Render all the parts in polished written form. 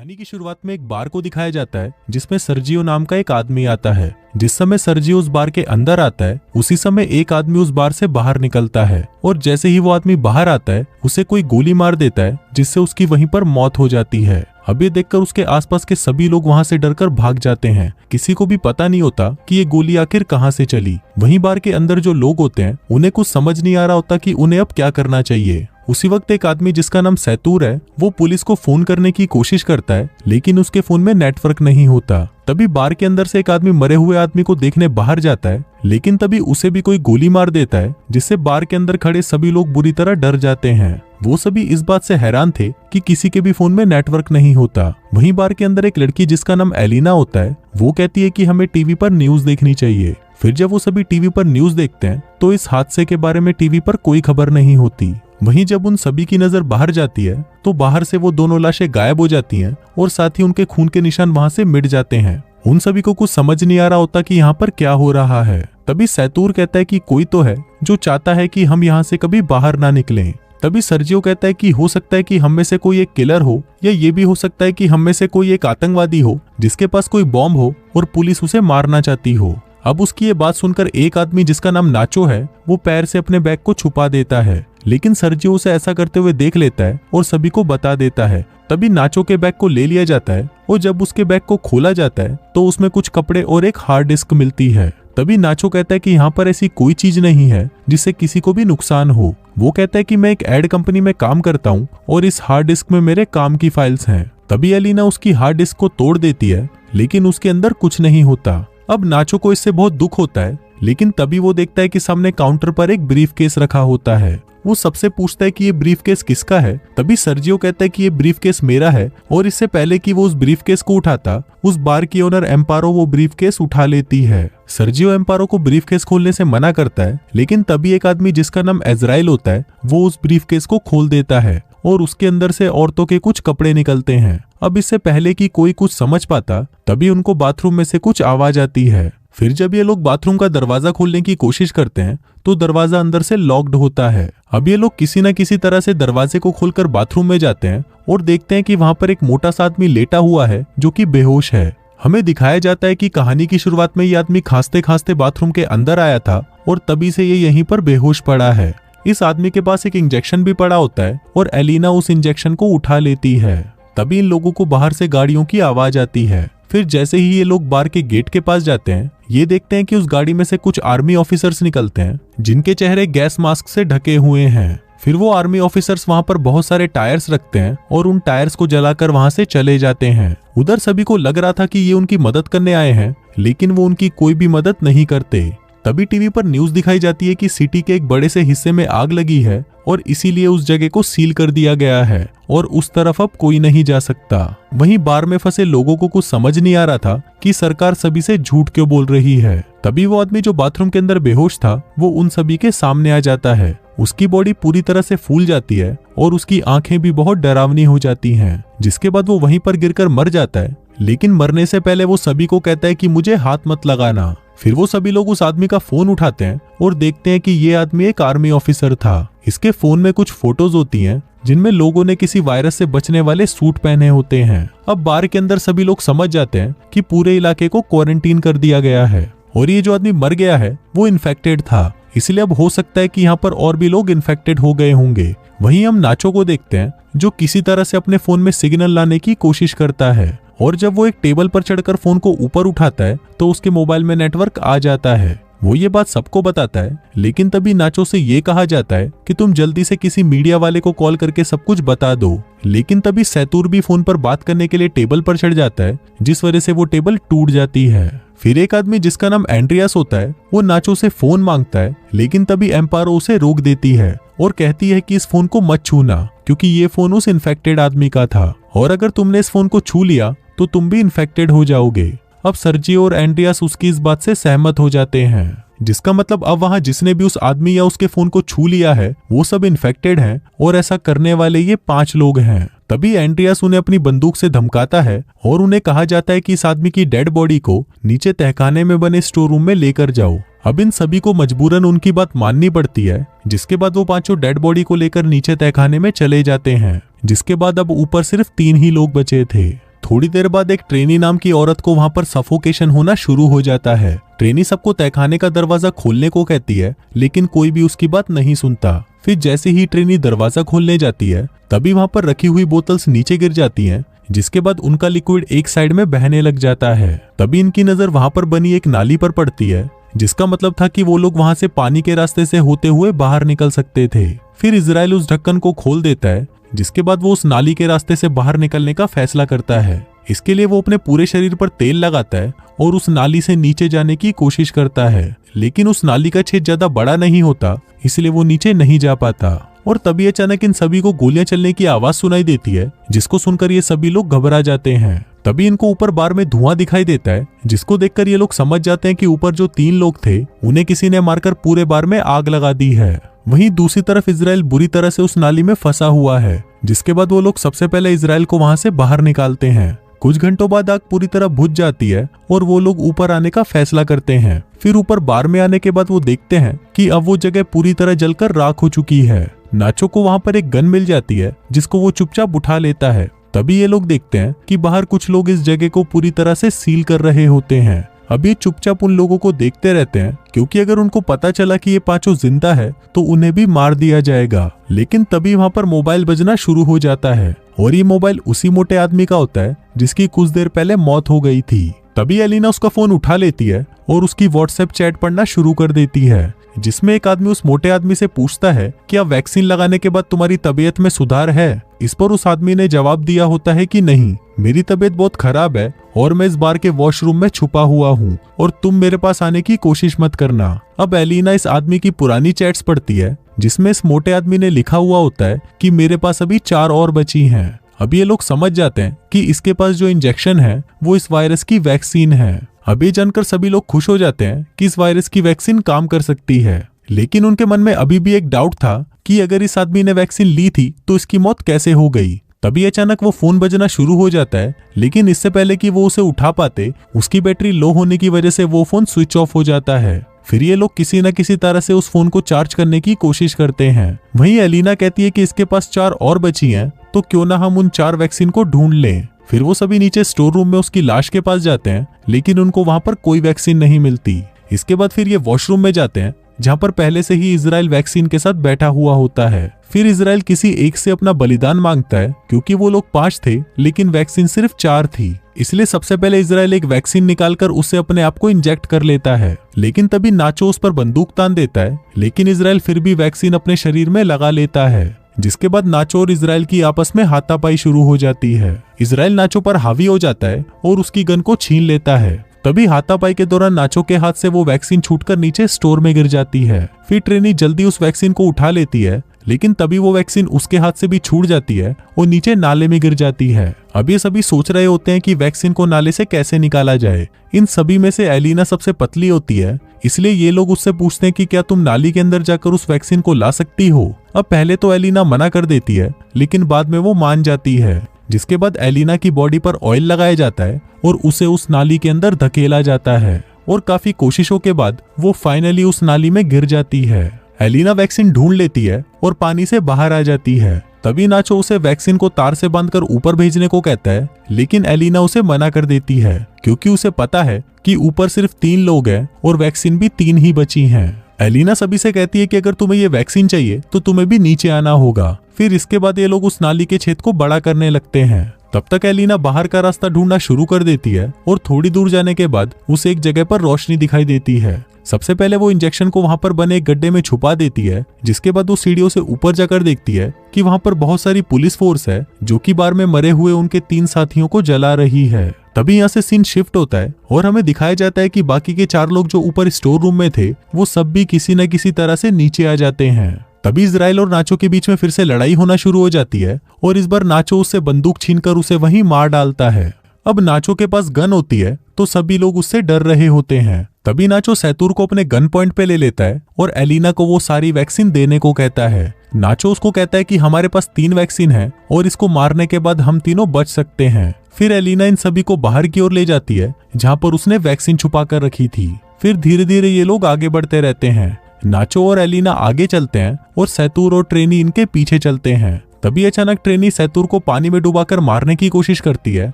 कहानी की शुरुआत में एक बार को दिखाया जाता है जिसमें सर्जियो नाम का एक आदमी आता है। जिस समय सर्जियो उस बार के अंदर आता है उसी समय एक आदमी उस बार से बाहर निकलता है और जैसे ही वो आदमी बाहर आता है उसे कोई गोली मार देता है जिससे उसकी वहीं पर मौत हो जाती है। अब ये देखकर उसके आसपास के सभी लोग वहां से डरकर भाग जाते हैं। किसी को भी पता नहीं होता कि ये गोली आखिर कहां से चली। वहीं बार के अंदर जो लोग होते हैं उन्हें कुछ समझ नहीं आ रहा होता कि उन्हें अब क्या करना चाहिए। उसी वक्त एक आदमी जिसका नाम सैतूर है वो पुलिस को फोन करने की कोशिश करता है लेकिन उसके फोन में नेटवर्क नहीं होता। तभी बार के अंदर से एक आदमी मरे हुए आदमी को देखने बाहर जाता है लेकिन तभी उसे भी कोई गोली मार देता है जिससे बार के अंदर खड़े सभी लोग बुरी तरह डर जाते हैं। वो सभी इस बात से हैरान थे कि किसी के भी फोन में नेटवर्क नहीं होता। वहीं बार के अंदर एक लड़की जिसका नाम एलिना होता है वो कहती है कि हमें टीवी पर न्यूज देखनी चाहिए। फिर जब वो सभी टीवी पर न्यूज देखते हैं तो इस हादसे के बारे में टीवी पर कोई खबर नहीं होती। वहीं जब उन सभी की नजर बाहर जाती है तो बाहर से वो दोनों लाशें गायब हो जाती हैं और साथ ही उनके खून के निशान वहां से मिट जाते हैं। उन सभी को कुछ समझ नहीं आ रहा होता कि यहाँ पर क्या हो रहा है। तभी सैतूर कहता है कि कोई तो है जो चाहता है कि हम यहाँ से कभी बाहर ना निकलें। तभी सर्जियो कहता है कि हो सकता है कि हम में से कोई एक किलर हो या ये भी हो सकता है कि हम में से कोई एक आतंकवादी हो जिसके पास कोई बॉम्ब हो और पुलिस उसे मारना चाहती हो। अब उसकी ये बात सुनकर एक आदमी जिसका नाम नाचो है वो पैर से अपने बैग को छुपा देता है लेकिन सर्जियो उसे ऐसा करते हुए देख लेता है और सभी को बता देता है। तभी नाचो के बैग को ले लिया जाता है और जब उसके बैग को खोला जाता है तो उसमें कुछ कपड़े और एक हार्ड डिस्क मिलती है। तभी नाचो कहता है कि यहाँ पर ऐसी कोई चीज नहीं है जिससे किसी को भी नुकसान हो। वो कहता है कि मैं एक एड कंपनी में काम करता हूँ और इस हार्ड डिस्क में मेरे काम की फाइल्स हैं। तभी एलिना उसकी हार्ड डिस्क को तोड़ देती है लेकिन उसके अंदर कुछ नहीं होता। अब नाचो को इससे बहुत दुख होता है लेकिन तभी वो देखता है कि सामने काउंटर पर एक ब्रीफ केस रखा होता है। वो सबसे पूछता है कि ये ब्रीफ केस किसका है। तभी सर्जियो कहता है कि ये ब्रीफ केस मेरा है और इससे पहले कि वो उस ब्रीफ केस को उठाता उस बार की ओनर एम्पारो वो ब्रीफ केस उठा लेती है। सर्जियो एम्पारो को ब्रीफ केस खोलने से मना करता है लेकिन तभी एक आदमी जिसका नाम इजराइल होता है वो उस ब्रीफ केस को खोल देता है और उसके अंदर से औरतों के कुछ कपड़े निकलते हैं। अब इससे पहले कि कोई कुछ समझ पाता तभी उनको बाथरूम में से कुछ आवाज आती है। फिर जब ये लोग बाथरूम का दरवाजा खोलने की कोशिश करते हैं तो दरवाजा अंदर से लॉक्ड होता है। अब ये लोग किसी न किसी तरह से दरवाजे को खोलकर बाथरूम में जाते हैं और देखते हैं कि वहां पर एक मोटा सा आदमी लेटा हुआ है जो कि बेहोश है। हमें दिखाया जाता है कि कहानी की शुरुआत में ये आदमी खांसते खांसते बाथरूम के अंदर आया था और तभी से ये यहीं पर बेहोश पड़ा है। इस आदमी के पास एक इंजेक्शन भी पड़ा होता है और एलिना उस इंजेक्शन को उठा लेती है। तभी इन लोगों को बाहर से गाड़ियों की आवाज आती है। फिर जैसे ही ये लोग बार के गेट के पास जाते हैं ये देखते हैं कि उस गाड़ी में से कुछ आर्मी ऑफिसर्स निकलते हैं जिनके चेहरे गैस मास्क से ढके हुए हैं। फिर वो आर्मी ऑफिसर्स वहां पर बहुत सारे टायर्स रखते हैं और उन टायर्स को जलाकर वहां से चले जाते हैं। उधर सभी को लग रहा था कि ये उनकी मदद करने आए हैं लेकिन वो उनकी कोई भी मदद नहीं करते। तभी टीवी पर न्यूज दिखाई जाती है कि सिटी के एक बड़े से हिस्से में आग लगी है और इसीलिए उस जगह को सील कर दिया गया है और उस तरफ अब कोई नहीं जा सकता। वहीं बार में फंसे लोगों को कुछ समझ नहीं आ रहा था कि सरकार सभी से झूठ क्यों बोल रही है। तभी वो आदमी जो बाथरूम के अंदर बेहोश था वो उन सभी के सामने आ जाता है। उसकी बॉडी पूरी तरह से फूल जाती है और उसकी आंखें भी बहुत डरावनी हो जाती हैं, जिसके बाद वो वहीं पर गिरकर मर जाता है। लेकिन मरने से पहले वो सभी को कहता है कि मुझे हाथ मत लगाना। फिर वो सभी लोग उस आदमी का फोन उठाते हैं और देखते हैं कि ये आदमी एक आर्मी ऑफिसर था। इसके फोन में कुछ फोटोज होती हैं जिनमें लोगों ने किसी वायरस से बचने वाले सूट पहने होते हैं। अब बार के अंदर सभी लोग समझ जाते हैं कि पूरे इलाके को क्वारंटीन कर दिया गया है और ये जो आदमी मर गया है वो इन्फेक्टेड था, इसलिए अब हो सकता है कि यहाँ पर और भी लोग इन्फेक्टेड हो गए होंगे। वहीं हम नाचो को देखते हैं जो किसी तरह से अपने फोन में सिग्नल लाने की कोशिश करता है और जब वो एक टेबल पर चढ़कर फोन को ऊपर उठाता है तो उसके मोबाइल में नेटवर्क आ जाता है। वो ये बात सबको बताता है लेकिन तभी नाचो से ये कहा जाता है कि तुम जल्दी से किसी मीडिया वाले को कॉल करके सब कुछ बता दो। लेकिन तभी सैतूर भी फोन पर बात करने के लिए टेबल पर चढ़ जाता है जिस वजह से वो टेबल टूट जाती है। फिर एक आदमी जिसका नाम एंड्रियास होता है वो नाचो से फोन मांगता है लेकिन तभी एम्पारो उसे रोक देती है और कहती है कि इस फोन को मत छूना क्योंकि ये फोन उस इन्फेक्टेड आदमी का था और अगर तुमने इस फोन को छू लिया तो तुम भी इन्फेक्टेड हो जाओगे। अब सर्जियो और एंड्रियास उसकी इस बात से सहमत हो जाते हैं, जिसका मतलब अब वहां जिसने भी उस आदमी या उसके फोन को छू लिया है वो सब इन्फेक्टेड हैं और ऐसा करने वाले ये 5 लोग हैं। तभी एंड्रियास उन्हें अपनी बंदूक से धमकाता है और उन्हें कहा जाता है कि इस आदमी की डेड बॉडी को नीचे तहखाने में बने स्टोर रूम में लेकर जाओ। अब इन सभी को मजबूरन उनकी बात माननी पड़ती है, जिसके बाद वो 5 डेड बॉडी को लेकर नीचे तहखाने में चले जाते हैं, जिसके बाद अब ऊपर सिर्फ 3 ही लोग बचे थे। थोड़ी देर बाद एक ट्रेनी नाम की औरत को वहां पर सफोकेशन होना शुरू हो जाता है। ट्रेनी सबको तहखाने का दरवाजा खोलने को कहती है, लेकिन कोई भी उसकी बात नहीं सुनता। फिर जैसे ही ट्रेनी दरवाजा खोलने जाती है, तभी वहां पर रखी हुई बोतल्स नीचे गिर जाती हैं, जिसके बाद उनका लिक्विड एक साइड में बहने लग जाता है। तभी इनकी नजर वहां पर बनी एक नाली पर पड़ती है, जिसका मतलब था कि वो लोग वहां से पानी के रास्ते से होते हुए बाहर निकल सकते थे। फिर इजराइल उस ढक्कन को खोल देता है, जिसके बाद वो उस नाली के रास्ते से बाहर निकलने का फैसला करता है। इसके लिए वो अपने पूरे शरीर पर तेल लगाता है और उस नाली से नीचे जाने की कोशिश करता है, लेकिन उस नाली का छेद ज्यादा बड़ा नहीं होता, इसलिए वो नीचे नहीं जा पाता। और तभी अचानक इन सभी को गोलियां चलने की आवाज सुनाई देती है, जिसको सुनकर ये सभी लोग घबरा जाते हैं। तभी इनको ऊपर बार में धुआं दिखाई देता है, जिसको देखकर ये लोग समझ जाते हैं कि ऊपर जो 3 लोग थे उन्हें किसी ने मारकर पूरे बार में आग लगा दी है। वहीं दूसरी तरफ इजराइल बुरी तरह से उस नाली में फंसा हुआ है, जिसके बाद वो लोग सबसे पहले इजराइल को वहां से बाहर निकालते हैं। कुछ घंटों बाद आग पूरी तरह बुझ जाती है और वो लोग ऊपर आने का फैसला करते हैं। फिर ऊपर बार में आने के बाद वो देखते हैं कि अब वो जगह पूरी तरह जलकर राख हो चुकी है। नाचो को वहां पर एक गन मिल जाती है, जिसको वो चुपचाप उठा लेता है। तभी ये लोग देखते हैं कि बाहर कुछ लोग इस जगह को पूरी तरह से सील कर रहे होते हैं। अब ये चुपचाप उन लोगों को देखते रहते हैं, क्योंकि अगर उनको पता चला कि ये पांचों जिंदा है तो उन्हें भी मार दिया जाएगा। लेकिन तभी वहां पर मोबाइल बजना शुरू हो जाता है, और ये मोबाइल उसी मोटे आदमी का होता है जिसकी कुछ देर पहले मौत हो गई थी। तभी एलिना उसका फोन उठा लेती है और उसकी व्हाट्सएप चैट पढ़ना शुरू कर देती है, जिसमें एक आदमी उस मोटे आदमी से पूछता है कि अब वैक्सीन लगाने के बाद तुम्हारी तबीयत में सुधार है। इस पर उस आदमी ने जवाब दिया होता है कि नहीं, मेरी तबीयत बहुत खराब है और मैं इस बार के वॉशरूम में छुपा हुआ हूँ और तुम मेरे पास आने की कोशिश मत करना। अब एलिना इस आदमी की पुरानी चैट्स पढ़ती है, जिसमें इस मोटे आदमी ने लिखा हुआ होता है कि मेरे पास अभी 4 और बची हैं। अब ये लोग समझ जाते हैं कि इसके पास जो इंजेक्शन है वो इस वायरस की वैक्सीन है। अब ये जानकर सभी लोग खुश हो जाते हैं कि इस वायरस की वैक्सीन काम कर सकती है, लेकिन उनके मन में अभी भी एक डाउट था कि अगर इस आदमी ने वैक्सीन ली थी तो इसकी मौत कैसे हो गई। तभी अचानक वो फोन बजना शुरू हो जाता है, लेकिन इससे पहले कि वो उसे उठा पाते, उसकी बैटरी लो होने की वजह से वो फोन स्विच ऑफ हो जाता है। फिर ये लोग किसी न किसी तरह से उस फोन को चार्ज करने की कोशिश करते हैं। वहीं एलिना कहती है कि इसके पास 4 और बची हैं, तो क्यों ना हम उन 4 वैक्सीन को ढूंढ लें। फिर वो सभी नीचे स्टोर रूम में उसकी लाश के पास जाते हैं, लेकिन उनको वहां पर कोई वैक्सीन नहीं मिलती। इसके बाद फिर ये वॉशरूम में जाते हैं, जहां पर पहले से ही इजराइल वैक्सीन के साथ बैठा हुआ होता है। फिर इजराइल किसी एक से अपना बलिदान मांगता है, क्योंकि वो लोग 5 थे लेकिन वैक्सीन सिर्फ 4 थी। इसलिए सबसे पहले इजराइल एक वैक्सीन निकालकर उसे अपने आप को इंजेक्ट कर लेता है, लेकिन तभी नाचो उस पर बंदूक तान देता है, लेकिन इजराइल फिर भी वैक्सीन अपने शरीर में लगा लेता है। जिसके बाद नाचो और इजराइल की आपस में हाथापाई शुरू हो जाती है। इजराइल नाचो पर हावी हो जाता है और उसकी गन को छीन लेता है। तभी हाथापाई के दौरान नाचो के हाथ से वो वैक्सीन छूटकर नीचे स्टोर में गिर जाती है। फिर ट्रेनी जल्दी उस वैक्सीन को उठा लेती है, लेकिन तभी वो वैक्सीन उसके हाथ से भी छूट जाती है और नीचे नाले में गिर जाती है। अब ये सभी सोच रहे होते हैं कि वैक्सीन को नाले से कैसे निकाला जाए। इन सभी में से एलिना सबसे पतली होती है, इसलिए ये लोग उससे पूछते हैं कि क्या तुम नाली के अंदर जाकर उस वैक्सीन को ला सकती हो। अब पहले तो एलिना मना कर देती है, लेकिन बाद में वो मान जाती है। जिसके बाद एलिना की बॉडी पर ऑयल लगाया जाता है और उसे उस नाली के अंदर धकेला जाता है, और काफी कोशिशों के बाद वो फाइनली उस नाली में गिर जाती है। एलिना वैक्सीन ढूंढ लेती है और पानी से बाहर आ जाती है। तभी नाचो उसे वैक्सीन को तार से बांधकर ऊपर भेजने को कहता है, लेकिन एलिना उसे मना कर देती है, क्योंकि उसे पता है कि ऊपर सिर्फ 3 लोग हैं और वैक्सीन भी 3 ही बची हैं। एलिना सभी से कहती है कि अगर तुम्हें ये वैक्सीन चाहिए तो तुम्हें भी नीचे आना होगा। फिर इसके बाद ये लोग उस नाली के छेद को बड़ा करने लगते हैं। तब तक एलिना बाहर का रास्ता ढूंढना शुरू कर देती है और थोड़ी दूर जाने के बाद उसे एक जगह पर रोशनी दिखाई देती है। सबसे पहले वो इंजेक्शन को वहां पर बने एक गड्ढे में छुपा देती है, जिसके बाद वो सीढ़ियों से ऊपर जाकर देखती है कि वहां पर बहुत सारी पुलिस फोर्स है, जो कि बार में मरे हुए उनके 3 साथियों को जला रही है। तभी यहाँ से सीन शिफ्ट होता है और हमें दिखाया जाता है कि बाकी के 4 लोग जो ऊपर स्टोर रूम में थे, वो सब भी किसी न किसी तरह से नीचे आ जाते हैं। तभी इजराइल और नाचो के बीच में फिर से लड़ाई होना शुरू हो जाती है और इस बार नाचो उससे बंदूक छीनकर उसे वहीं मार डालता है। अब नाचो के पास गन होती है तो सभी लोग उससे डर रहे होते हैं। तभी नाचो सैतूर को अपने गन पॉइंट पे ले लेता है और एलिना को वो सारी वैक्सीन देने को कहता है। नाचो उसको कहता है कि हमारे पास 3 वैक्सीन है और इसको मारने के बाद हम तीनों बच सकते हैं। फिर एलिना इन सभी को बाहर की ओर ले जाती है, जहाँ पर उसने वैक्सीन छुपा कर रखी थी। फिर धीरे धीरे ये लोग आगे बढ़ते रहते हैं। नाचो और एलिना आगे चलते हैं और सैतूर और ट्रेनी इनके पीछे चलते हैं। तभी अचानक ट्रेनी सैतूर को पानी में डुबाकर मारने की कोशिश करती है,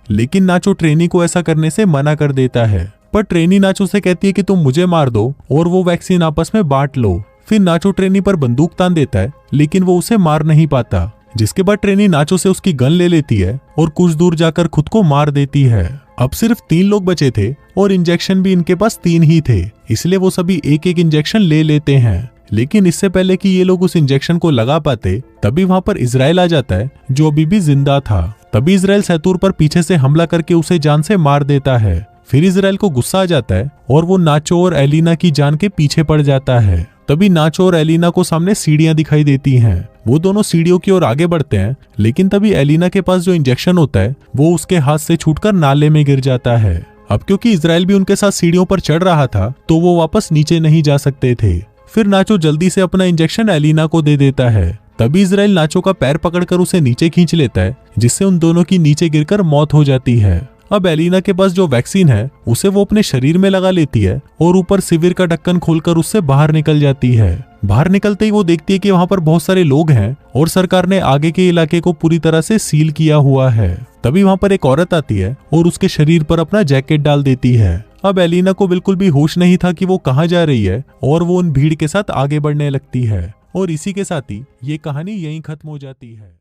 लेकिन नाचो ट्रेनी को ऐसा करने से मना कर देता है। पर ट्रेनी नाचो से कहती है कि तुम मुझे मार दो और वो वैक्सीन आपस में बांट लो। फिर नाचो ट्रेनी पर बंदूक तान देता है, लेकिन वो उसे मार नहीं पाता, जिसके बाद ट्रेनी नाचो से उसकी गन ले लेती है और कुछ दूर जाकर खुद को मार देती है। अब सिर्फ 3 लोग बचे थे और इंजेक्शन भी इनके पास 3 ही थे, इसलिए वो सभी एक एक इंजेक्शन ले लेते हैं। लेकिन इससे पहले कि ये लोग उस इंजेक्शन को लगा पाते, तभी वहां पर इजराइल आ जाता है, जो अभी भी जिंदा था। तभी इजराइल सैतूर पर पीछे से हमला करके उसे जान से मार देता है। फिर इजराइल को गुस्सा आ जाता है और वो नाचो और एलिना की जान के पीछे पड़ जाता है। तभी नाचो और एलिना को सामने सीढ़ियां दिखाई देती हैं। वो दोनों सीढ़ियों की ओर आगे बढ़ते हैं, लेकिन तभी एलिना के पास जो इंजेक्शन होता है वो उसके हाथ से छूटकर नाले में गिर जाता है। अब क्योंकि इजराइल भी उनके साथ सीढ़ियों पर चढ़ रहा था, तो वो वापस नीचे नहीं जा सकते थे। फिर नाचो जल्दी से अपना इंजेक्शन एलिना को दे देता है। तभी इजराइल नाचो का पैर पकड़कर उसे नीचे खींच लेता है, जिससे उन दोनों की नीचे गिरकर मौत हो जाती है। अब एलिना के पास जो वैक्सीन है उसे वो अपने शरीर में लगा लेती है और ऊपर सिविर का ढक्कन खोलकर उससे बाहर निकल जाती है। बाहर निकलते ही वो देखती है कि वहां पर बहुत सारे लोग हैं और सरकार ने आगे के इलाके को पूरी तरह से सील किया हुआ है। तभी वहां पर एक औरत आती है और उसके शरीर पर अपना जैकेट डाल देती है। अब एलिना को बिल्कुल भी होश नहीं था कि वो कहाँ जा रही है और वो उन भीड़ के साथ आगे बढ़ने लगती है। और इसी के साथ ही ये कहानी यहीं खत्म हो जाती है।